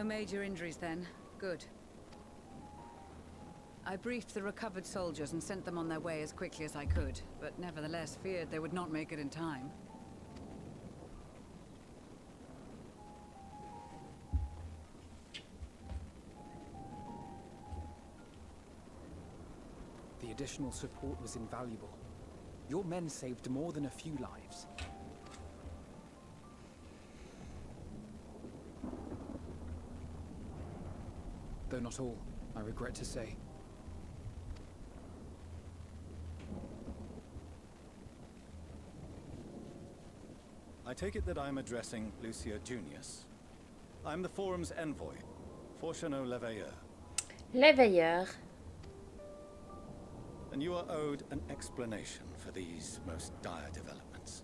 No major injuries then. Good. I briefed the recovered soldiers and sent them on their way as quickly as I could, but nevertheless feared they would not make it in time. The additional support was invaluable. Your men saved more than a few lives. Though not all, I regret to say. I take it that I'm addressing Lucia Junius. I'm the Forum's envoy, Fortuno Leveilleur. Leveilleur. And you are owed an explanation for these most dire developments.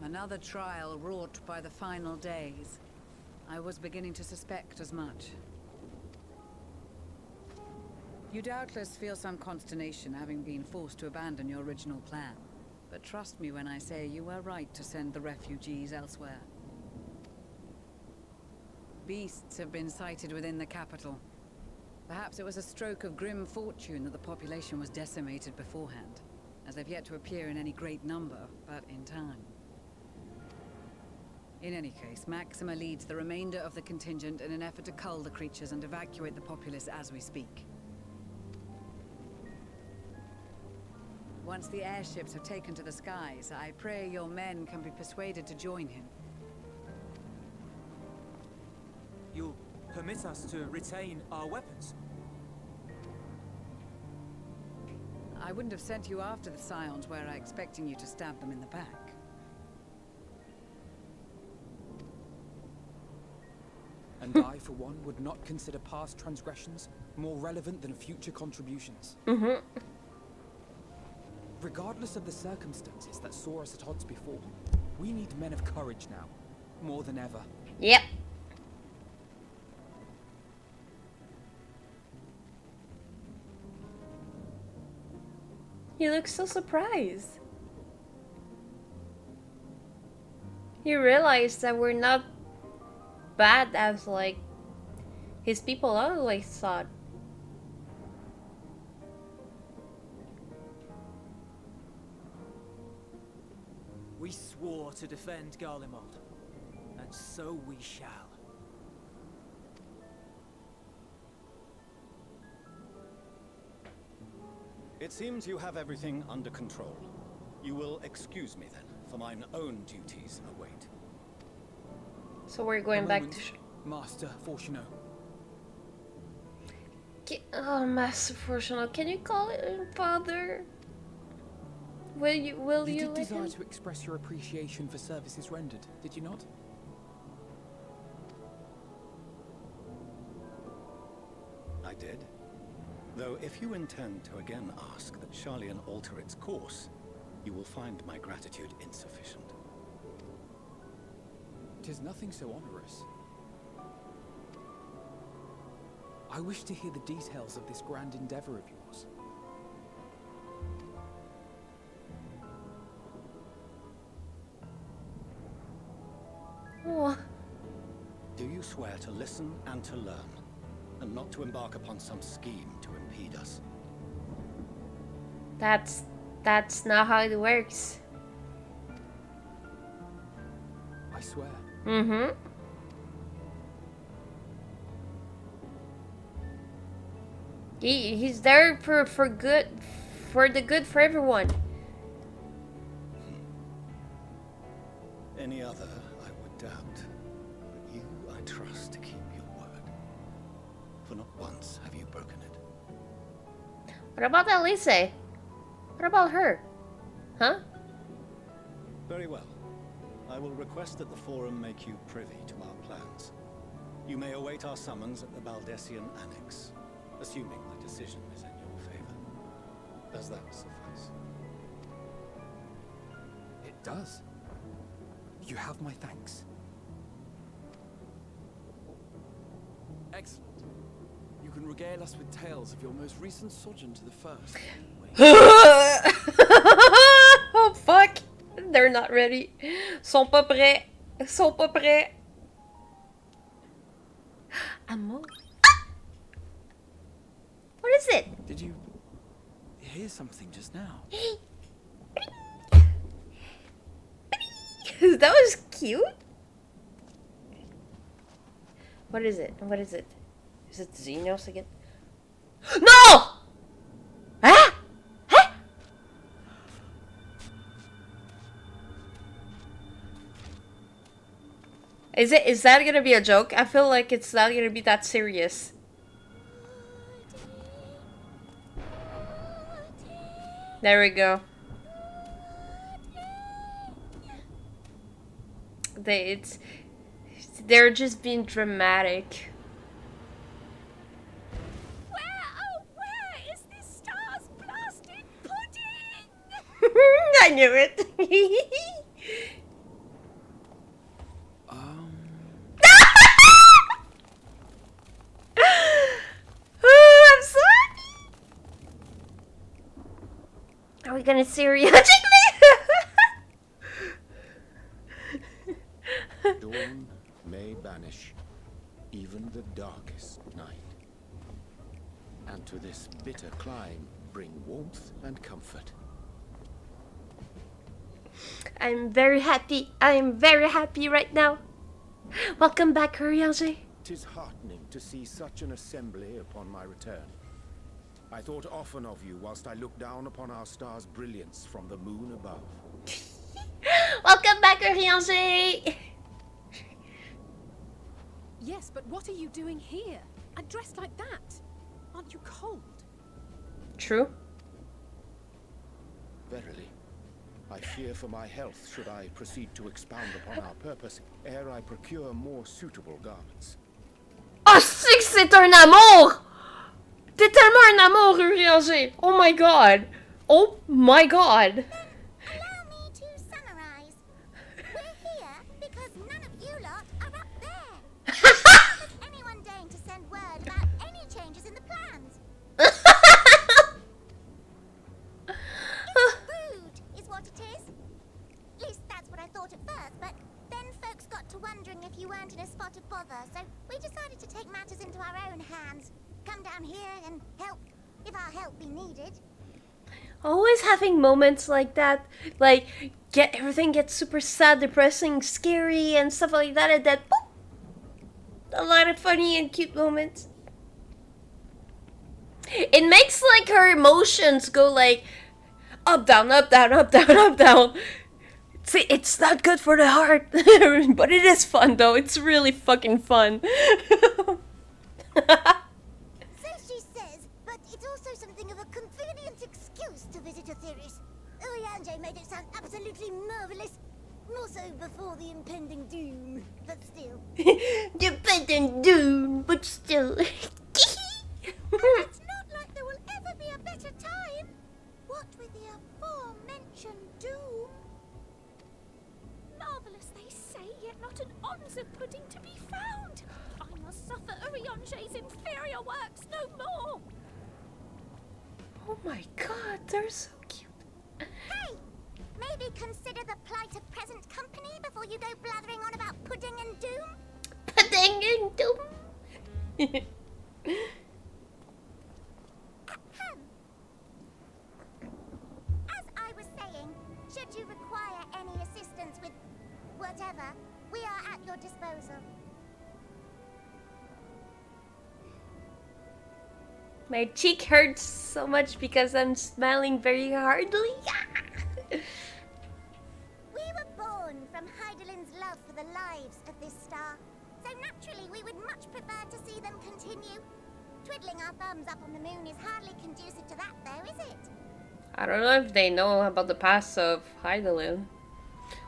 Another trial wrought by the final days. I was beginning to suspect as much. You doubtless feel some consternation having been forced to abandon your original plan. But trust me when I say you were right to send the refugees elsewhere. Beasts have been sighted within the capital. Perhaps it was a stroke of grim fortune that the population was decimated beforehand, as they've yet to appear in any great number, but in time. In any case, Maxima leads the remainder of the contingent in an effort to cull the creatures and evacuate the populace as we speak. Once the airships have taken to the skies, I pray your men can be persuaded to join him. You'll permit us to retain our weapons? I wouldn't have sent you after the Scions were I expecting you to stab them in the back. And I, for one, would not consider past transgressions more relevant than future contributions. Regardless of the circumstances that saw us at odds before, we need men of courage now, more than ever. Yep. He looks so surprised. He realized that we're not bad as like his people always thought. We swore to defend Garlemald, and so we shall. It seems you have everything under control. You will excuse me then, for mine own duties await. So we're going back to... Master Fortuno. Oh, Master Fortuno, can you call him father? Will you You did let desire him? to express your appreciation for services rendered, did you not? I did. Though if you intend to again ask that Charlian alter its course, you will find my gratitude insufficient. 'Tis nothing so onerous. I wish to hear the details of this grand endeavor of yours. Oh, Do you swear to listen and to learn, and not to embark upon some scheme to impede us? that's not how it works. I swear. He's there for good, for the good for everyone. Any other I would doubt, but you I trust to keep your word. For not once have you broken it. What about Elise? What about her? Huh? Very well. I will request that the Forum make you privy to our plans. You may await our summons at the Baldessian Annex, assuming my decision is in your favor. Does that suffice? It does. You have my thanks. Excellent. You can regale us with tales of your most recent sojourn to the first. Oh fuck! They're not ready. Sont pas prêts. Sont pas prêts. Amour. What is it? Did you hear something just now? That was cute. What is it? What is it? Is it Xenos again? No! Huh? Huh? Is that gonna be a joke? I feel like it's not gonna be that serious. There we go. They're just being dramatic. Where is this star's blasted pudding? I knew it. Oh, I'm sorry. Are we gonna seriously? Dawn may banish even the darkest night, and to this bitter clime bring warmth and comfort. I'm very happy. I'm very happy right now. Welcome back, Uriange. 'Tis heartening to see such an assembly upon my return. I thought often of you whilst I looked down upon our star's brilliance from the moon above. Welcome back, Uriange. Yes, but what are you doing here? And dressed like that? Aren't you cold? True. Verily, I fear for my health should I proceed to expound upon our purpose ere I procure more suitable garments. Oh, c'est un amour! T'es tellement un amour, Uriange. Oh my god. Oh my god. Allow me to summarize. We're here because none of you lot are up there. Is anyone daring to send word about any changes in the plans? It's rude, is what it is. At least that's what I thought at first, but then folks got to wondering if you weren't in a spot of bother, so we decided to take matters into our own hands. Come down here and help, if our help be needed. Always having moments like that, like everything gets super sad, depressing, scary, and stuff like that, and then boop, a lot of funny and cute moments. It makes like her emotions go like up, down, up, down, up, down, up, down. See, it's not good for the heart, but it is fun though. It's really fucking fun. So she says, but it's also something of a convenient excuse to visit Etheris. Uriange made it sound absolutely marvelous. More so before the impending doom, but still. Dependent doom, but still. It's not like there will ever be a better time. What with the aforementioned doom? Marvellous, they say, yet not an ounce of pudding to be found. I must suffer Uriange's inferior works no more. Oh my god, they're so cute. Hey! Maybe consider the plight of present company before you go blathering on about pudding and doom? Pudding and doom. Ahem. As I was saying, should you require any assistance with whatever, we are at your disposal. My cheek hurts so much because I'm smiling very hardly. We were born from Heidelin's love for the lives of this star, so naturally we would much prefer to see them continue. Twiddling our thumbs up on the moon is hardly conducive to that, though, is it? I don't know if they know about the past of Heidelin.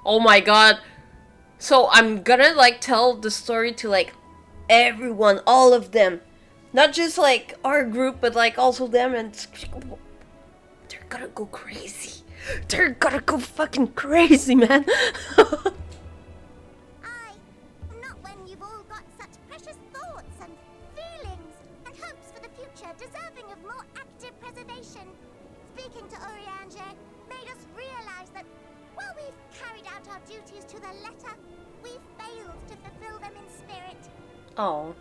Oh my god. So I'm gonna like tell the story to like everyone, all of them. Not just like our group, but like also them, and they're gonna go crazy. They're gonna go fucking crazy, man. Aye, not when you've all got such precious thoughts and feelings and hopes for the preservation. Speaking to Urianger made us realize that while we've carried out our duties to the letter, we've failed to fulfill them in spirit. Oh.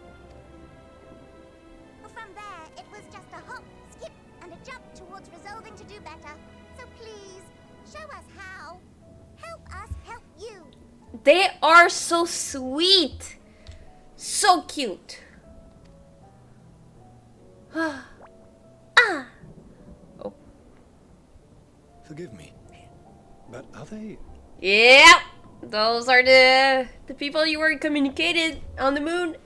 From there, it was just a hop, skip, and a jump towards resolving to do better. So please, show us how. Help us help you. They are so sweet. So cute. Ah. Oh. Forgive me, but are they... Yep. Those are the people you were communicated on the moon.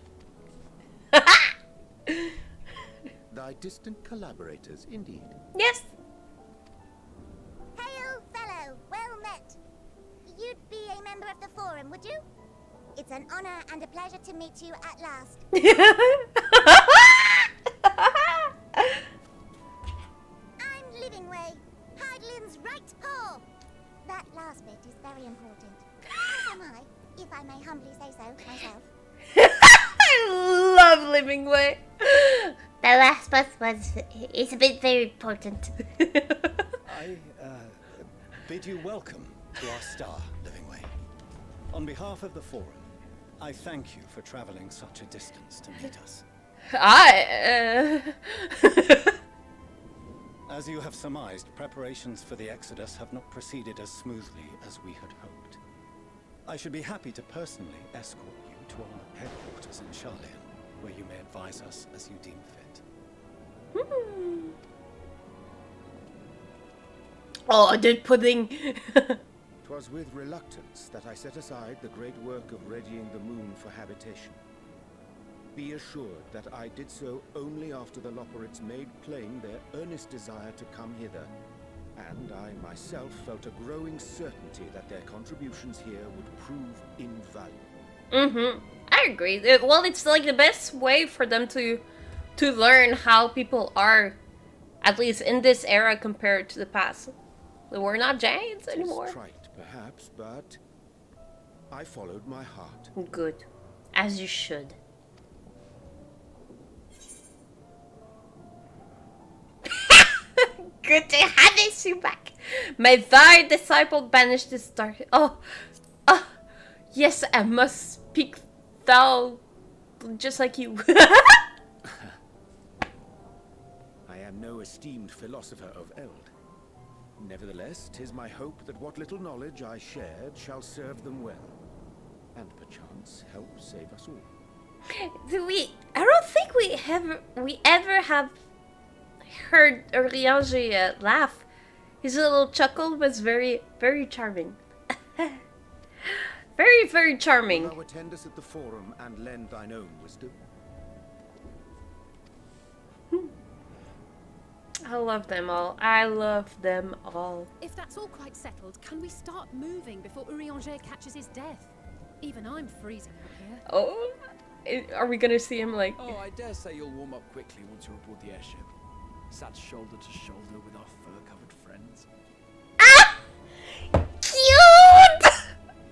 Thy distant collaborators, indeed. Yes. Hail, fellow. Well met. You'd be a member of the Forum, would you? It's an honor and a pleasure to meet you at last. I'm Livingway, Hydelin's right paw. That last bit is very important. As am I, if I may humbly say so myself. I love Living Way. The last bit is a bit very important. I bid you welcome to our star, Livingway. On behalf of the Forum, I thank you for traveling such a distance to meet us. As you have surmised, preparations for the Exodus have not proceeded as smoothly as we had hoped. I should be happy to personally escort you to our headquarters in Charlian, where you may advise us as you deem fit. Oh, the pudding. 'Twas with reluctance that I set aside the great work of readying the moon for habitation. Be assured that I did so only after the Loporrits made plain their earnest desire to come hither, and I myself felt a growing certainty that their contributions here would prove invaluable. I agree. Well, it's like the best way for them to learn how people are, at least in this era compared to the past. We're not giants anymore. It's trite, perhaps, but I followed my heart. Good. As you should. Good to have you back. My thy disciple banished this dark. Oh, yes, I must speak thou, just like you. I am no esteemed philosopher of Eld. Nevertheless, 'tis my hope that what little knowledge I shared shall serve them well, and perchance help save us all. I don't think we ever have heard Urianger laugh. His little chuckle was very, very charming. Very, very charming. Thou attend us at the Forum and lend thine own wisdom. I love them all. I love them all. If that's all quite settled, can we start moving before Urianger catches his death? Even I'm freezing out here. Oh, are we gonna see him like? Oh, I dare say you'll warm up quickly once you're aboard the airship. Sat shoulder to shoulder with our fur-covered friends. Ah! Cute!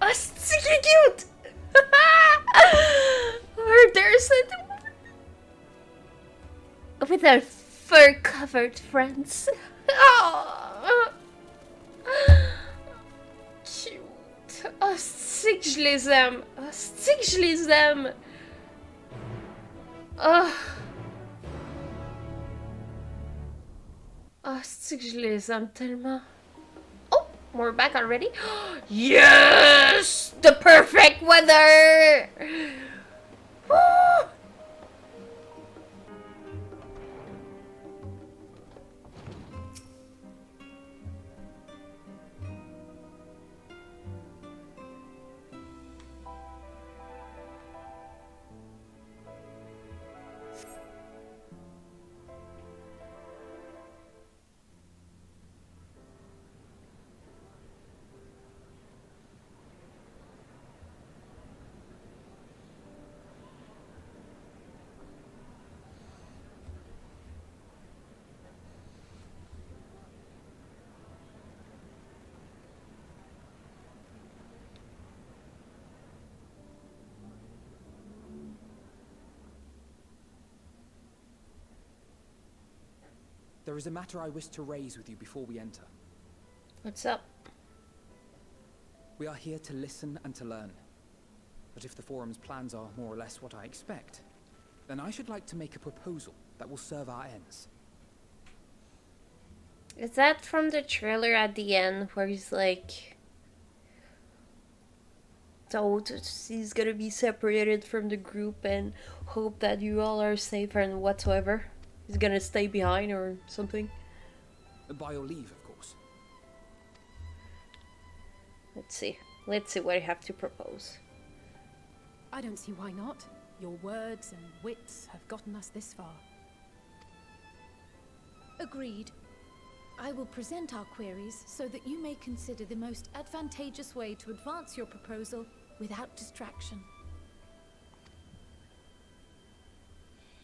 Oh, so cute! Or there's with our fur-covered friends. Oh. Cute. Oh, stig je les aime. Oh, stig je les aime. Oh. Oh, stig je les aime tellement. Oh, we're back already. Yes! The perfect weather! Woo! There is a matter I wish to raise with you before we enter. What's up? We are here to listen and to learn. But if the Forum's plans are more or less what I expect, then I should like to make a proposal that will serve our ends. Is that from the trailer at the end where he's like, so he's gonna be separated from the group and hope that you all are safe and whatsoever? He's gonna stay behind or something? By your leave, of course. Let's see what I have to propose. I don't see why not. Your words and wits have gotten us this far. Agreed. I will present our queries so that you may consider the most advantageous way to advance your proposal without distraction.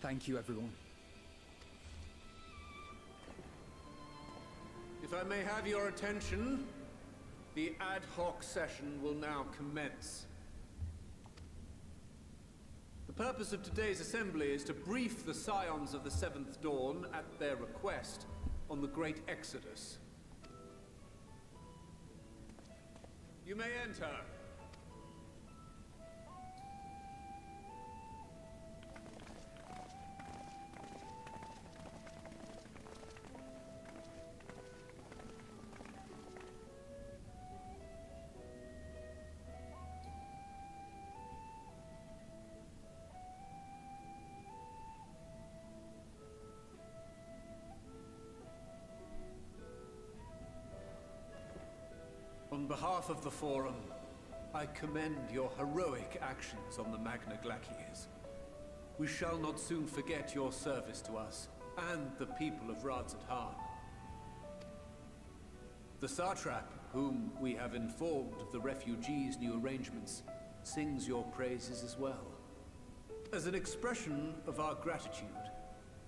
Thank you, everyone. If I may have your attention, the ad hoc session will now commence. The purpose of today's assembly is to brief the Scions of the Seventh Dawn at their request on the Great Exodus. You may enter. On behalf of the Forum, I commend your heroic actions on the Magna Glaciers. We shall not soon forget your service to us and the people of Radzat-Han. The Satrap, whom we have informed of the refugees' new arrangements, sings your praises as well. As an expression of our gratitude,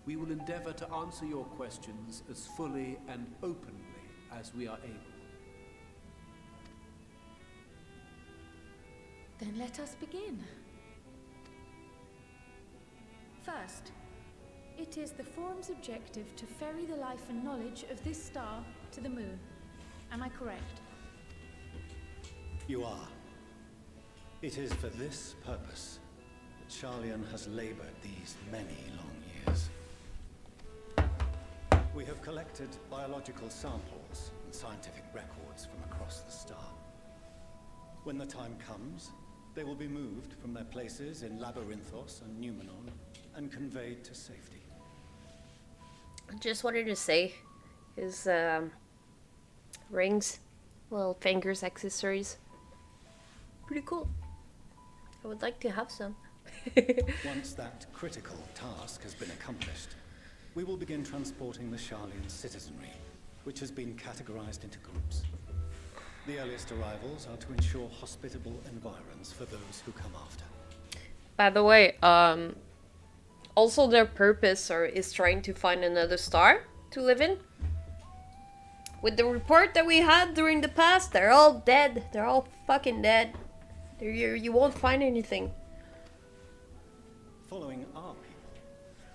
we will endeavor to answer your questions as fully and openly as we are able. Then let us begin. First, it is the Forum's objective to ferry the life and knowledge of this star to the moon. Am I correct? You are. It is for this purpose that Sharlayan has labored these many long years. We have collected biological samples and scientific records from across the star. When the time comes, they will be moved from their places in Labyrinthos and Numenon and conveyed to safety. I just wanted to say his rings, little fingers, accessories, pretty cool. I would like to have some. Once that critical task has been accomplished, we will begin transporting the Sharlayan citizenry, which has been categorized into groups. The earliest arrivals are to ensure hospitable environs for those who come after. By the way, also their purpose is trying to find another star to live in. With the report that we had during the past, they're all dead. They're all fucking dead. You won't find anything. Following our people,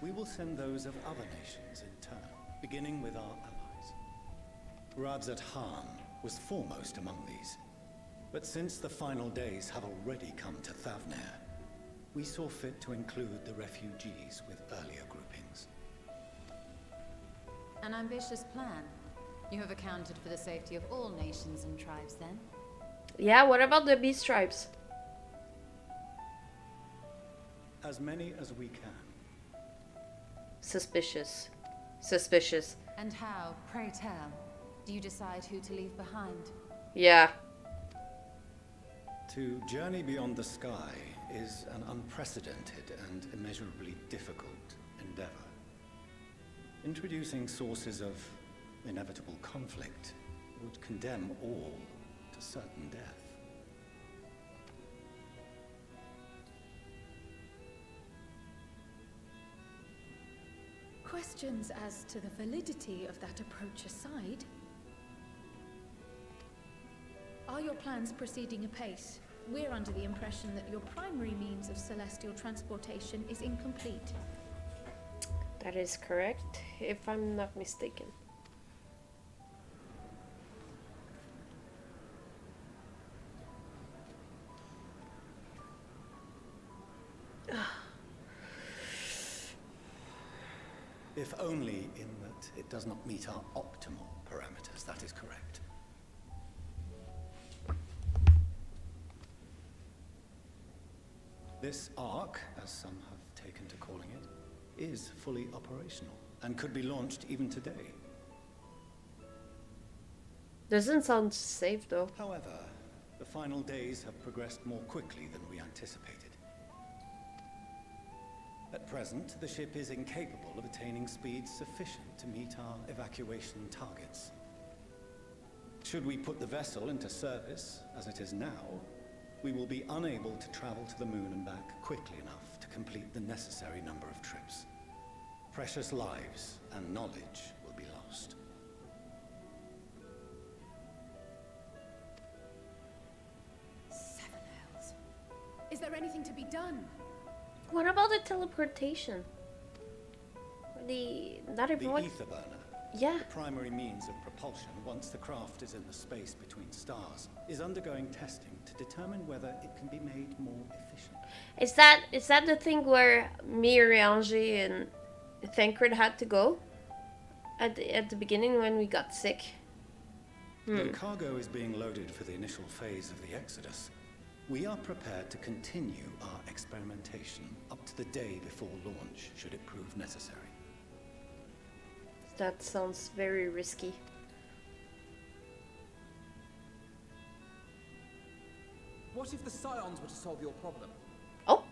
we will send those of other nations in turn, beginning with our allies. Radzat-Han was foremost among these. But since the final days have already come to Thavnair, we saw fit to include the refugees with earlier groupings. An ambitious plan. You have accounted for the safety of all nations and tribes, then? Yeah, what about the beast tribes? As many as we can. Suspicious. Suspicious. And how, pray tell, do you decide who to leave behind? Yeah. To journey beyond the sky is an unprecedented and immeasurably difficult endeavor. Introducing sources of inevitable conflict would condemn all to certain death. Questions as to the validity of that approach aside, are your plans proceeding apace? We're under the impression that your primary means of celestial transportation is incomplete. That is correct, if I'm not mistaken. If only in that it does not meet our optimal parameters, that is correct. This arc, as some have taken to calling it, is fully operational and could be launched even today. Doesn't sound safe though. However, the final days have progressed more quickly than we anticipated. At present, the ship is incapable of attaining speeds sufficient to meet our evacuation targets. Should we put the vessel into service, as it is now, we will be unable to travel to the moon and back quickly enough to complete the necessary number of trips. Precious lives and knowledge will be lost. Seven hells. Is there anything to be done? What about the teleportation? Not everyone. The ether burner. Yeah. The primary means of propulsion, once the craft is in the space between stars, is undergoing testing to determine whether it can be made more efficient. Is that the thing where Miriange and Thancred had to go? At the beginning when we got sick? The cargo is being loaded for the initial phase of the Exodus. We are prepared to continue our experimentation up to the day before launch, should it prove necessary. That sounds very risky. What if the Scions were to solve your problem? Oh.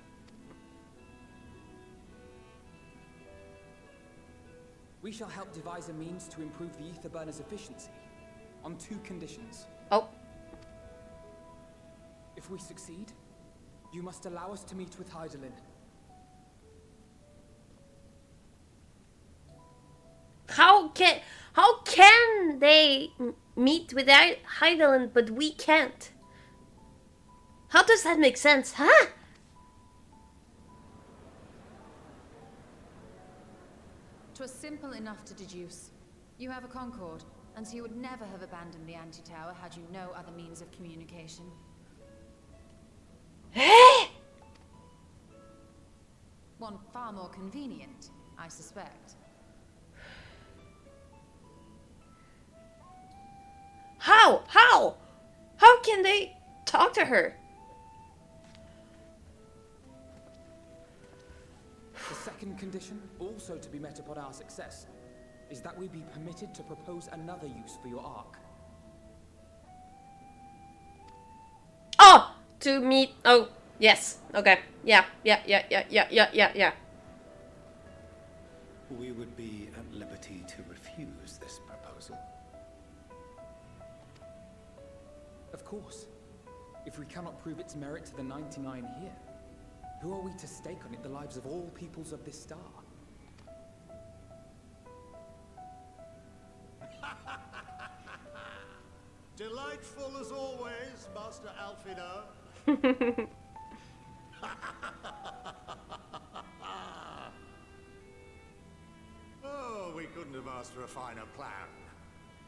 We shall help devise a means to improve the ether burner's efficiency, on 2 conditions. Oh. If we succeed, you must allow us to meet with Hydaelyn. How can they meet with Hydaelyn, but we can't? How does that make sense, huh? Twas simple enough to deduce. You have a Concord, and so you would never have abandoned the anti-tower had you no other means of communication. One far more convenient, I suspect. How? How can they talk to her? The second condition, also to be met upon our success, is that we be permitted to propose another use for your ark. Oh! To meet... Oh, yes. Okay. Yeah. We would be at liberty to refuse this proposal. Of course. If we cannot prove its merit to the 99 here, who are we to stake on it the lives of all peoples of this star? Delightful as always, Master Alfino. Oh, we couldn't have asked for a finer plan.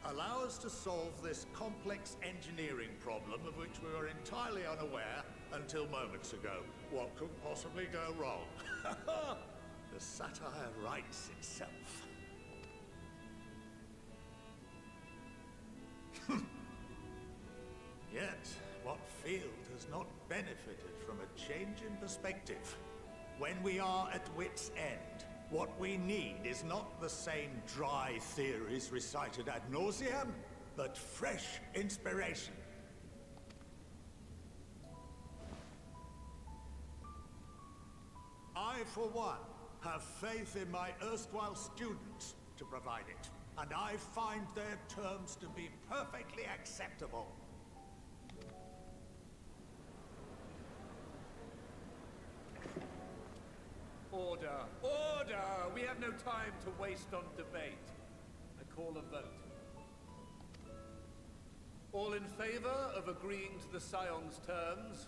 Allow us to solve this complex engineering problem of which we were entirely unaware until moments ago. What could possibly go wrong? The satire writes itself. Yet, what field has not benefited from a change in perspective? When we are at wit's end, what we need is not the same dry theories recited ad nauseam, but fresh inspiration. I, for one, have faith in my erstwhile students to provide it, and I find their terms to be perfectly acceptable. Order! Order! We have no time to waste on debate. I call a vote. All in favor of agreeing to the Scion's terms?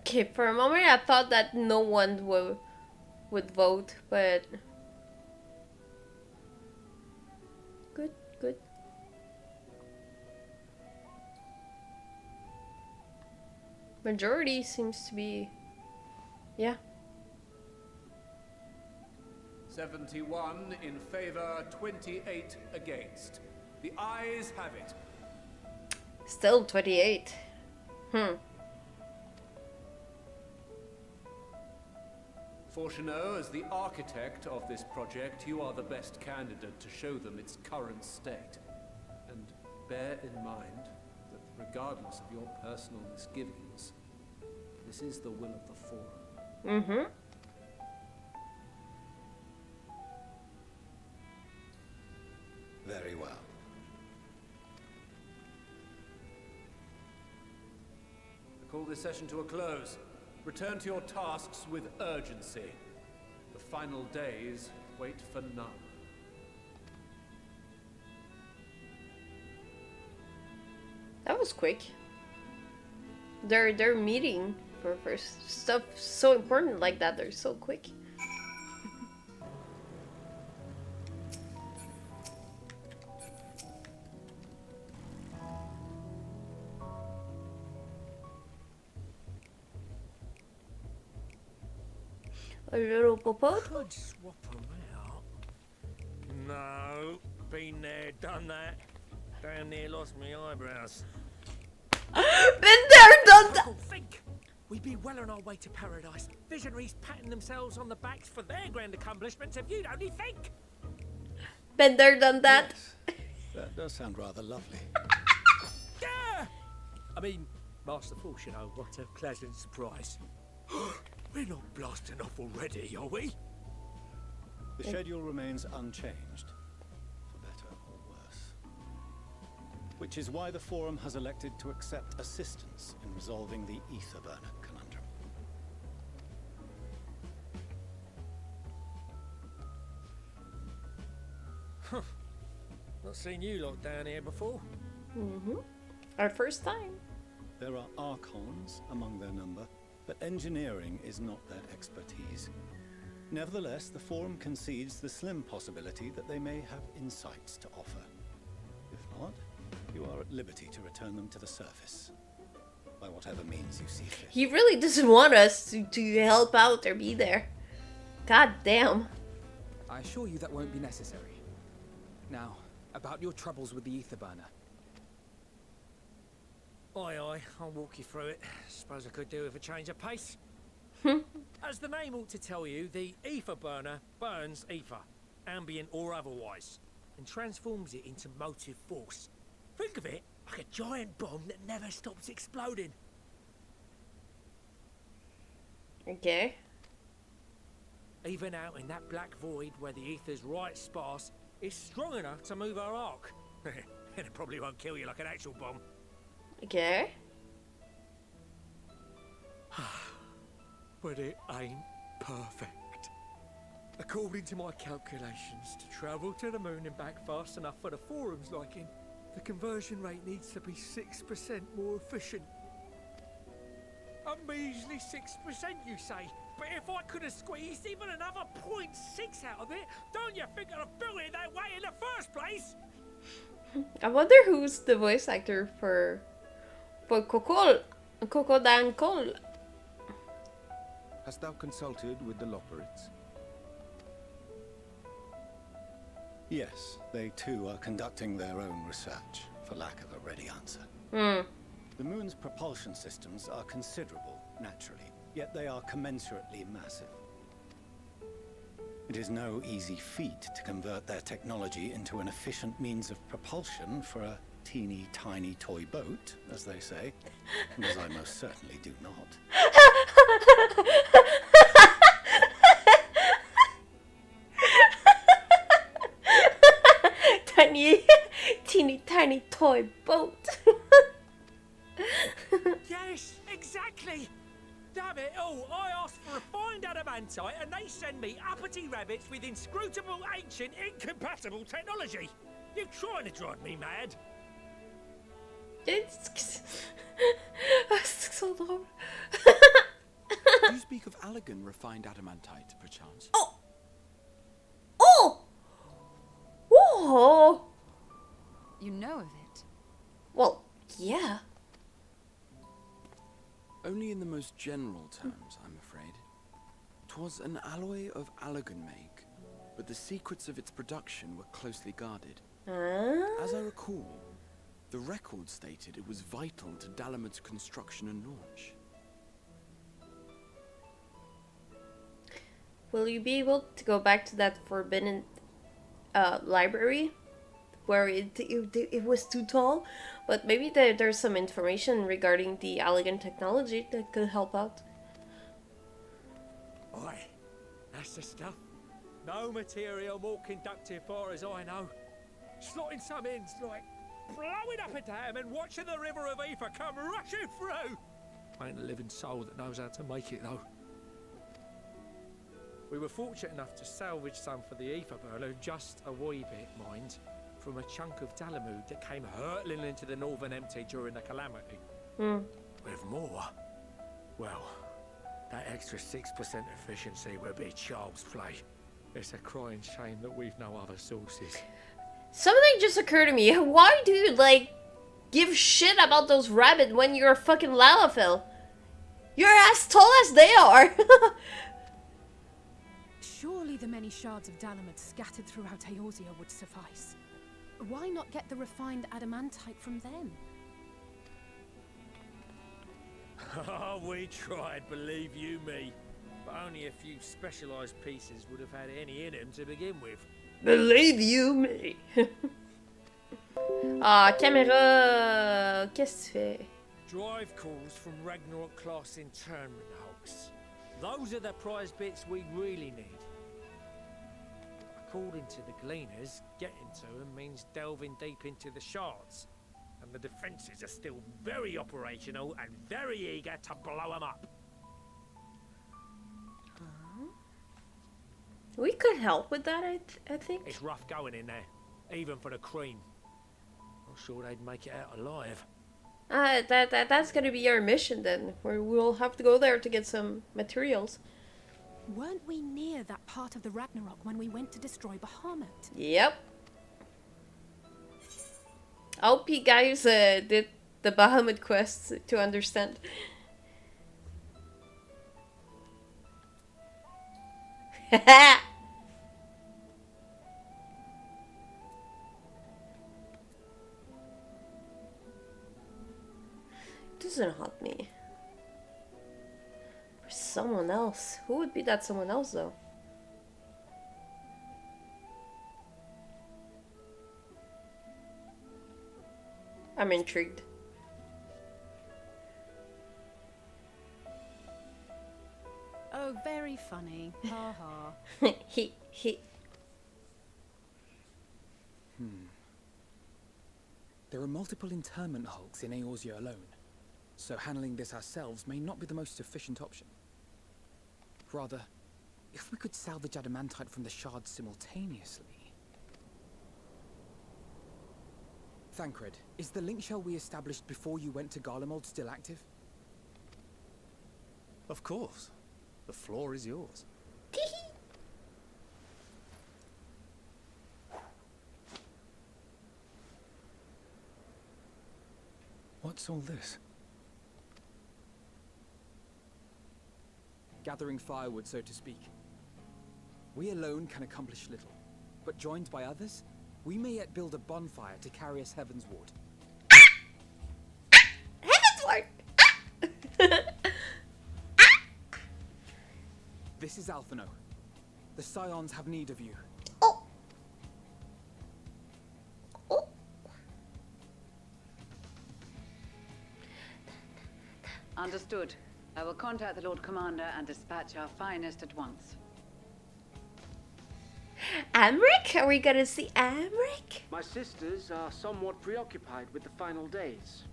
Okay, for a moment I thought that no one would vote, but good, good. Majority seems to be, yeah. 71 in favor, 28 against. The ayes have it. Still 28. Fortuneau, as the architect of this project, you are the best candidate to show them its current state. And bear in mind that regardless of your personal misgivings, this is the will of the Forum. Very well. I call this session to a close. Return to your tasks with urgency. The final days wait for none. That was quick. They're meeting for stuff so important like that. They're so quick. A little popo. Could swap them out. No, been there, done that. Down near lost my eyebrows. Been there, done that. Think! We'd be well on our way to paradise. Visionaries patting themselves on the backs for their grand accomplishments if you'd only think! Been there, done that. Yes, that does sound rather lovely. Yeah! I mean, Master Force, you know, what a pleasant surprise. We're not blasting off already, are we? The schedule remains unchanged, for better or worse. Which is why the Forum has elected to accept assistance in resolving the ether burner conundrum. Not seen you lot down here before. Our first time. There are Archons among their number, but engineering is not their expertise. Nevertheless, the Forum concedes the slim possibility that they may have insights to offer. If not, you are at liberty to return them to the surface, by whatever means you see fit. He really doesn't want us to help out or be there. God damn. I assure you that won't be necessary. Now, about your troubles with the ether burner. Aye, I'll walk you through it. Suppose I could do with a change of pace. As the name ought to tell you, the ether burner burns ether, ambient or otherwise, and transforms it into motive force. Think of it like a giant bomb that never stops exploding. Okay. Even out in that black void where the ether's right sparse, it's strong enough to move our arc. And it probably won't kill you like an actual bomb. Okay. But it ain't perfect. According to my calculations, to travel to the moon and back fast enough for the Forum's liking, the conversion rate needs to be 6% more efficient. A measly 6%, you say? But if I could have squeezed even another 0.6 out of it, don't you think I'd have built it that way in the first place? I wonder who's the voice actor for Coco Dan Cole. Hast thou consulted with the Loporrits? Yes, they too are conducting their own research, for lack of a ready answer. The moon's propulsion systems are considerable, naturally, yet they are commensurately massive. It is no easy feat to convert their technology into an efficient means of propulsion for a teeny tiny toy boat, as they say, and as I most certainly do not. Teeny tiny toy boat. Yes, exactly! Damn it all, I asked for refined adamantite and they send me uppity rabbits with inscrutable, ancient, incompatible technology! You're trying to drive me mad! It's so low. You speak of Allegan refined adamantite, perchance? Oh! Oh! Whoa! You know of it? Well, yeah. Only in the most general terms, I'm afraid. 'Twas an alloy of Allegan make, but the secrets of its production were closely guarded. As I recall, the record stated it was vital to Dalamud's construction and launch. Will you be able to go back to that forbidden library where it was too tall? But maybe there's some information regarding the Allegan technology that could help out. Aye, that's the stuff. No material more conductive far as I know. Slotting some ends like blowing up a dam and watching the river of ether come rushing through. Ain't a living soul that knows how to make it though. We were fortunate enough to salvage some for the ether burner, just a wee bit, mind, from a chunk of Dalamud that came hurtling into the Northern Empty during the calamity. With more, well, that extra 6% efficiency would be child's play. It's a crying shame that we've no other sources. Something just occurred to me. Why do you, like, give shit about those rabbits when you're a fucking Lalafell? You're as tall as they are! Surely the many shards of Dalamud scattered throughout Eorzea would suffice. Why not get the refined adamantite from them? Oh, we tried, believe you me. But only a few specialised pieces would have had any in them to begin with. Believe you me. Ah, caméra. Qu'est-ce que tu fais? Drive calls from Ragnarok class internment hulks. Those are the prize bits we really need. According to the Gleaners, getting to them means delving deep into the shards. And the defences are still very operational and very eager to blow them up. We could help with that, I think. It's rough going in there, even for the cream. Not sure they'd make it out alive. That's gonna be our mission then, where we'll have to go there to get some materials. Weren't we near that part of the Ragnarok when we went to destroy Bahamut? Yep. I hope you guys did the Bahamut quests to understand. Haha! Doesn't haunt me. For someone else. Who would be that someone else though? I'm intrigued. Oh, very funny. Ha ha. He. There are multiple internment hulks in Eorzea alone, so handling this ourselves may not be the most efficient option. Rather, if we could salvage adamantite from the shards simultaneously... Thancred, is the link shell we established before you went to Garlemald still active? Of course. The floor is yours. What's all this? Gathering firewood, so to speak. We alone can accomplish little, but joined by others, we may yet build a bonfire to carry us heavensward. Heavensward! This is Alphino. The Scions have need of you. Oh. Understood. I will contact the Lord Commander and dispatch our finest at once. Amric? Are we gonna see Amric? My sisters are somewhat preoccupied with the final days,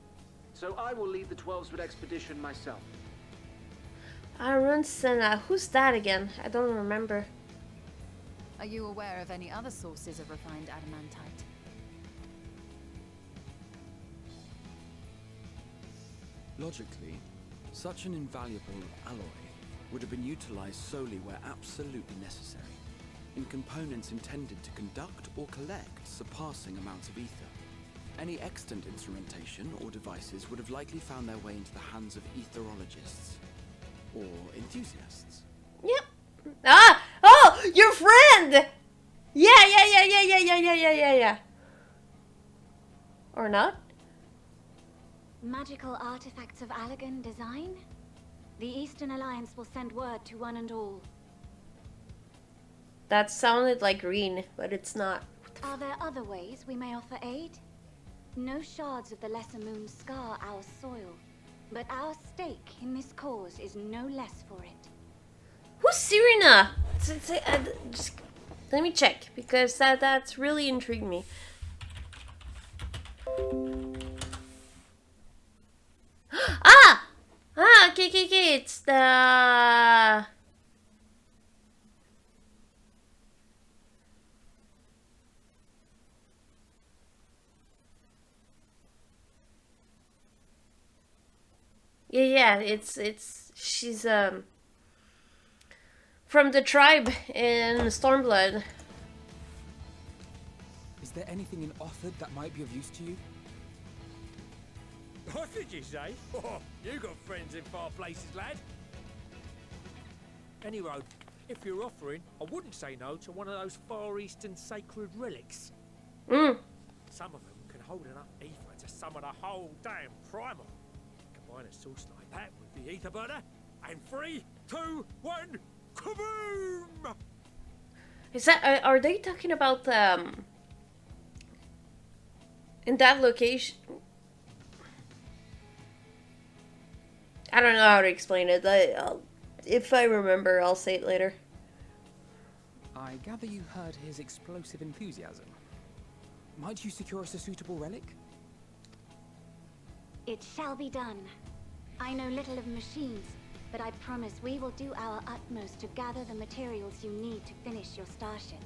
so I will lead the 12-foot expedition myself. A-Ruhn-Senna. Who's that again? I don't remember. Are you aware of any other sources of refined adamantite? Logically, such an invaluable alloy would have been utilized solely where absolutely necessary, in components intended to conduct or collect surpassing amounts of ether. Any extant instrumentation or devices would have likely found their way into the hands of etherologists or enthusiasts. Yep. Ah! Oh! Your friend! Yeah. Or not? Magical artifacts of Allergan design? The Eastern Alliance will send word to one and all. That sounded like green, but it's not. Are there other ways we may offer aid? No shards of the Lesser Moon scar our soil, but our stake in this cause is no less for it. Who's Serena? Just, let me check, because that's really intrigued me. Okay, it's the... Yeah, she's from the tribe in Stormblood. Is there anything in Othard that might be of use to you? What did you say? Oh, you got friends in far places, lad. Anyway, if you're offering, I wouldn't say no to one of those Far Eastern sacred relics. Some of them can hold enough ether to summon a whole damn primal. Combine a source like that with the ether burner, and 3, 2, 1, kaboom! Is that are they talking about in that location? I don't know how to explain it. If I remember, I'll say it later. I gather you heard his explosive enthusiasm. Might you secure us a suitable relic? It shall be done. I know little of machines, but I promise we will do our utmost to gather the materials you need to finish your starship.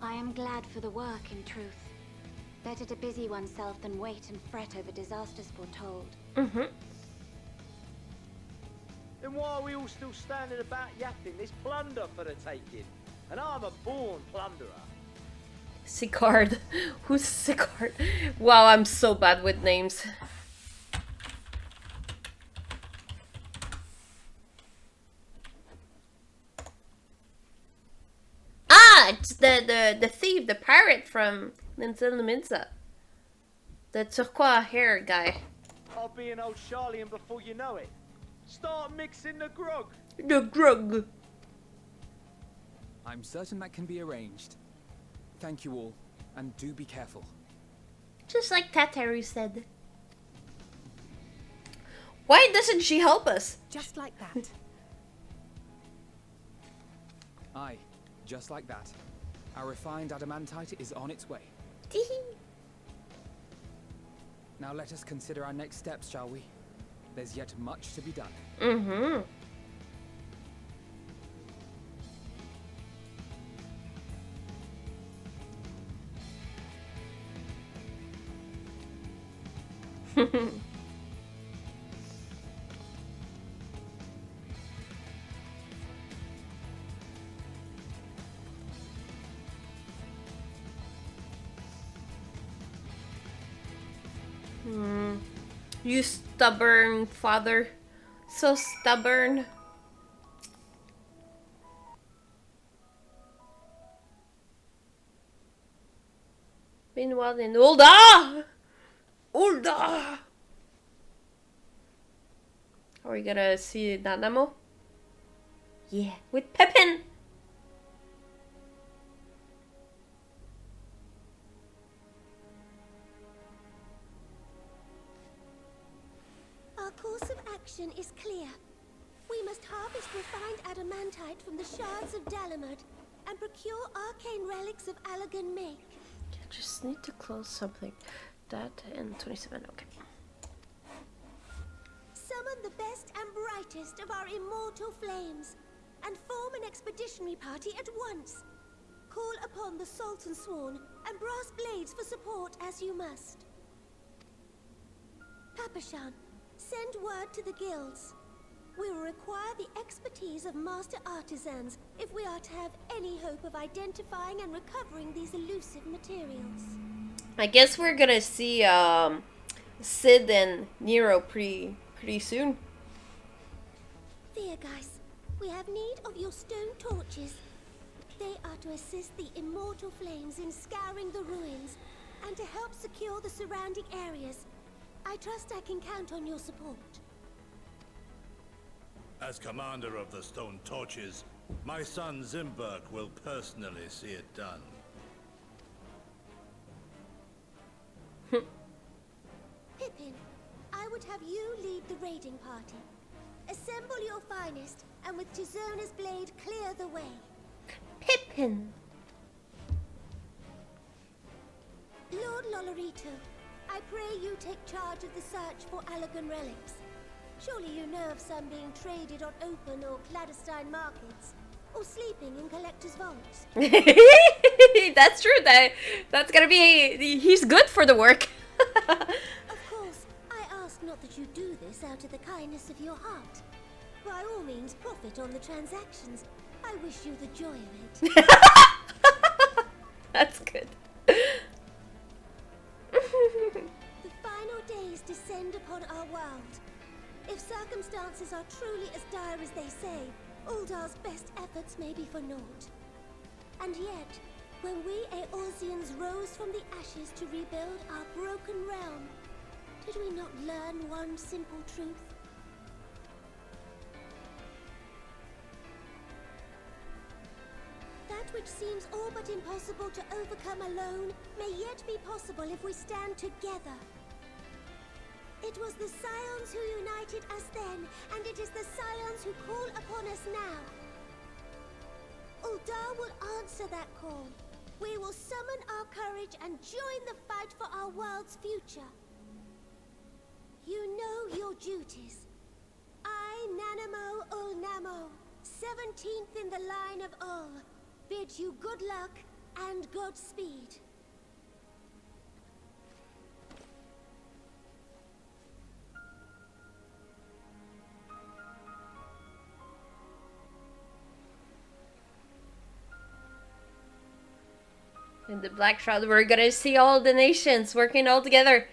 I am glad for the work, in truth. Better to busy oneself than wait and fret over disasters foretold. Then why are we all still standing about yapping? There's plunder for the taking, and I'm a born plunderer. Sicard. Who's Sicard? Wow, I'm so bad with names. It's the thief, the pirate from Nintendo Minza. The turquoise hair guy. I'll be an old Charlian before you know it. Start mixing the grog. The grog. I'm certain that can be arranged. Thank you all, and do be careful. Just like Tataru said. Why doesn't she help us? Just like that. Aye, just like that. Our refined adamantite is on its way. Now let us consider our next steps, shall we? There's yet much to be done. You stubborn father. So stubborn. Meanwhile in Ulda! Are we gonna see Nanamo? Yeah, with Pepin! Our course of action is clear. We must harvest refined adamantite from the shards of Dalamud and procure arcane relics of Allergan make. I just need to close something. That and 27, okay. Summon the best and brightest of our immortal flames and form an expeditionary party at once. Call upon the Sultan Sworn and Brass Blades for support as you must. Papashan, send word to the guilds. We will require the expertise of master artisans if we are to have any hope of identifying and recovering these elusive materials. I guess we're gonna see Sid and Nero pretty soon. There, guys. We have need of your stone torches. They are to assist the immortal flames in scouring the ruins and to help secure the surrounding areas. I trust I can count on your support. As commander of the Stone Torches, my son Zimberk will personally see it done. Pippin, I would have you lead the raiding party. Assemble your finest, and with Tizona's blade clear the way. Pippin! Lord Loporrits, I pray you take charge of the search for A-Ruhn relics. Surely you know of some being traded on open or clandestine markets, or sleeping in collectors' vaults. That's true. That's gonna be. He's good for the work. Of course, I ask not that you do this out of the kindness of your heart. By all means, profit on the transactions. I wish you the joy of it. That's good. The final days descend upon our world. If circumstances are truly as dire as they say, Uldar's best efforts may be for naught. And yet, when we Eorzeans rose from the ashes to rebuild our broken realm, did we not learn one simple truth? That which seems all but impossible to overcome alone may yet be possible if we stand together. It was the Scions who united us then, and it is the Scions who call upon us now. Uldar will answer that call. We will summon our courage and join the fight for our world's future. You know your duties. I, Nanamo Ulnamo, 17th in the line of Ul, bid you good luck and Godspeed. In the Black Shroud, we're gonna see all the nations working all together.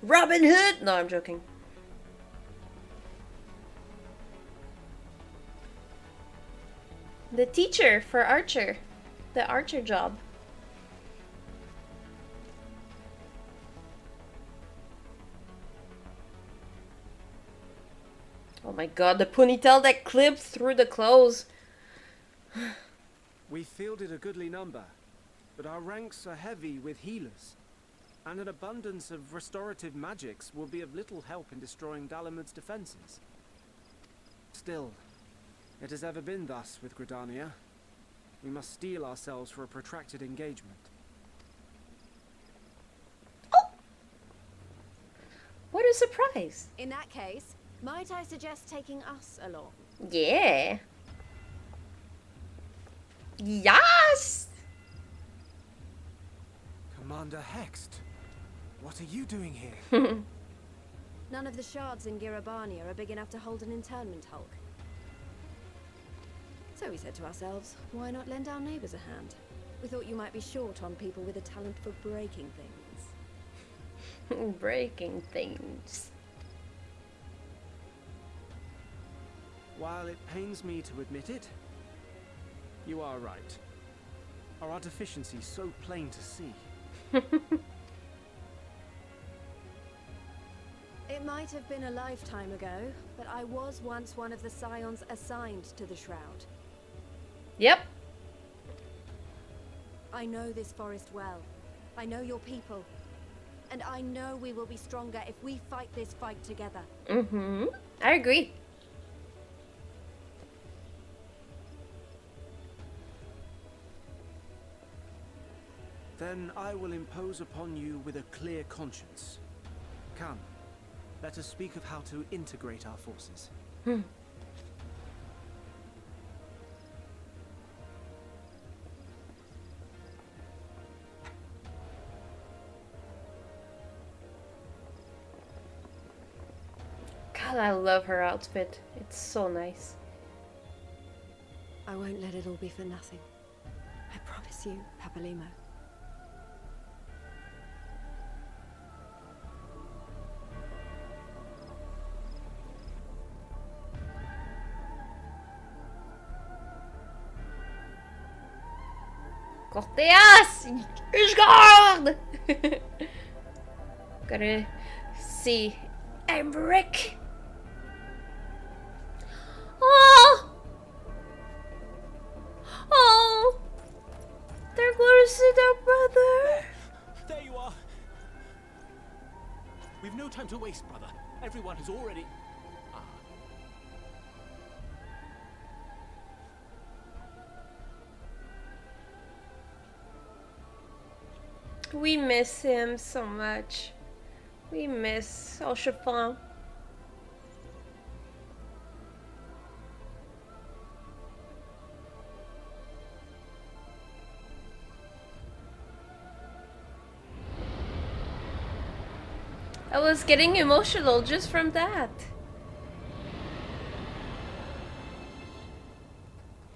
Robin Hood! No, I'm joking. The teacher for Archer. The Archer job. Oh my god, the ponytail that clipped through the clothes. We fielded a goodly number, but our ranks are heavy with healers, and an abundance of restorative magics will be of little help in destroying Dalamud's defenses. Still, it has ever been thus with Gridania. We must steel ourselves for a protracted engagement. Oh! What a surprise! In that case, might I suggest taking us along? Yeah. Yes! Commander Hext, what are you doing here? None of the shards in Girabania are big enough to hold an internment hulk. So we said to ourselves, why not lend our neighbors a hand? We thought you might be short on people with a talent for breaking things. Breaking things. While it pains me to admit it, you are right. Are our deficiencies so plain to see? It might have been a lifetime ago, but I was once one of the Scions assigned to the Shroud. Yep. I know this forest well. I know your people. And I know we will be stronger if we fight this fight together. Mm-hmm. I agree. Then I will impose upon you with a clear conscience. Come, let us speak of how to integrate our forces. God, I love her outfit. It's so nice. I won't let it all be for nothing. I promise you, Papalimo. Corteas! Ishgard! Gotta see Emmerich. Oh! Oh! They're going to see their brother. There you are. We've no time to waste, brother. Everyone has already... We miss him so much. We miss Chiffon. I was getting emotional just from that.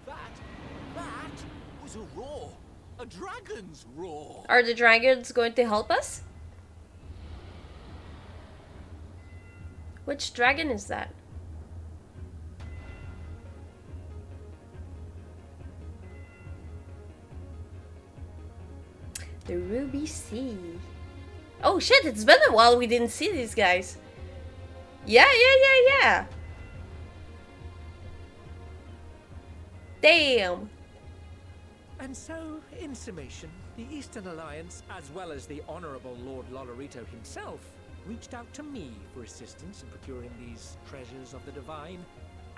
That was a roar. A dragon's roar. Are the dragons going to help us? Which dragon is that? The Ruby Sea. Oh shit, it's been a while we didn't see these guys. Yeah. Damn. And so, in summation, the Eastern Alliance, as well as the Honourable Lord Loporrito himself, reached out to me for assistance in procuring these treasures of the divine,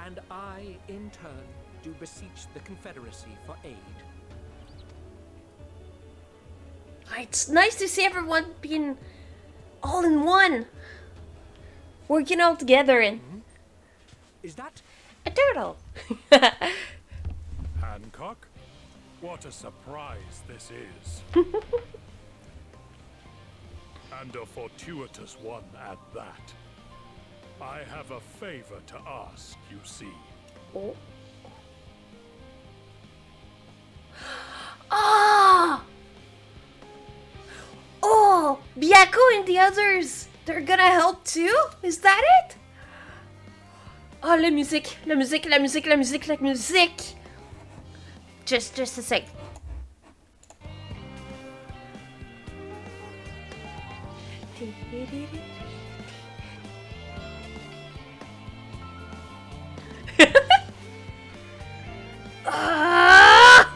and I, in turn, do beseech the Confederacy for aid. It's nice to see everyone being all in one. Working all together and... Is that... a turtle? Hancock? What a surprise this is. And a fortuitous one at that. I have a favor to ask, you see. Oh. Ah! Oh! Byakko and the others! They're gonna help too? Is that it? Oh, la musique, la musique, la musique, la musique, la musique! Just a sec. Ah!